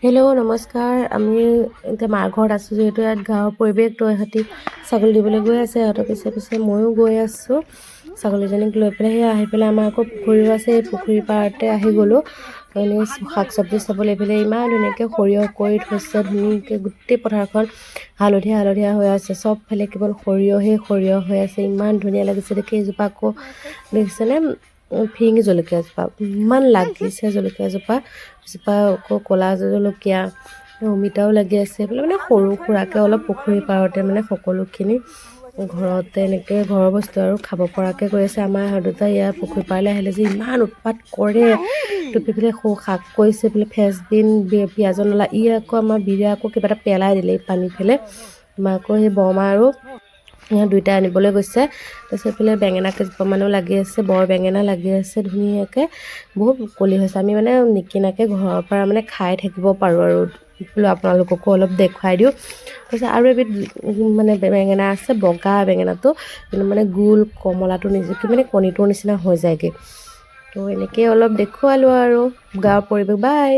Hello' নমস্কাৰ। আমি এতিয়া মাৰ ঘৰত আছোঁ, যিহেতু ইয়াত গাঁৱৰ পৰিৱেশ, তো ইহঁতি ছাগলী দিবলৈ গৈ আছে। সিহঁতৰ পিছে পিছে ময়ো গৈ আছোঁ ছাগলীজনীক লৈ পেলাই। সেই আহি পেলাই আমাৰ আকৌ পুখুৰীও আছে, এই পুখুৰীৰ পাৰতে আহি গ'লোঁ। এনেই শাক চব্জি চাবলৈ পেলাই ইমান ধুনীয়াকৈ সৰিয়হ কৰি থৈছে, ধুনীয়াকৈ গোটেই পথাৰখন হালধীয়া হালধীয়া হৈ আছে। চবফালে কেৱল সৰিয়হে সৰিয়হ হৈ আছে, ইমান ধুনীয়া লাগিছে দেখি। এজোপা আকৌ দেখিছেনে ফিৰিঙি জলকীয়া এজোপা ইমান লাগিছে, জলকীয়াজোপা এজোপা আকৌ ক'লা জলকীয়া, অমিতাও লাগি আছে। এইফালে মানে সৰু সুৰাকৈ অলপ পুখুৰী পাৰতে মানে সকলোখিনি ঘৰতে এনেকৈ ঘৰৰ বস্তু আৰু খাব পৰাকৈ কৰি আছে। আমাৰ ইহঁত দুটা ইয়াৰ পুখুৰী পাৰলৈ আহিলে যে ইমান উৎপাত কৰে। টুপি পেলাই শাক কৰিছে, বোলে ফেচবিন, পিঁয়াজৰ নলা। ই আকৌ আমাৰ বিৰে আকৌ কিবা এটা পেলাই দিলে এই পানী ফালে। আমাৰ আকৌ সেই বৰমা আৰু সিহঁত দুইটাই আনিবলৈ গৈছে। তাৰপিছত এইফালে বেঙেনা কেইজোপামানো লাগি আছে, বৰ বেঙেনা লাগি আছে ধুনীয়াকৈ, বহুত মুকলি হৈছে। আমি মানে নিকিনাকৈ ঘৰৰ পৰা মানে খাই থাকিব পাৰোঁ আৰু বোলো আপোনালোককো অলপ দেখুৱাই দিওঁ। তাৰপিছত আৰু এবিধ মানে বেঙেনা আছে, বগা বেঙেনাটো, কিন্তু মানে গোল কমলাটো নিজে মানে কণীটোৰ নিচিনা হৈ যায়গৈ। তো এনেকৈ অলপ দেখুৱালোঁ আৰু গাঁৱৰ পৰিৱেশ। বাই।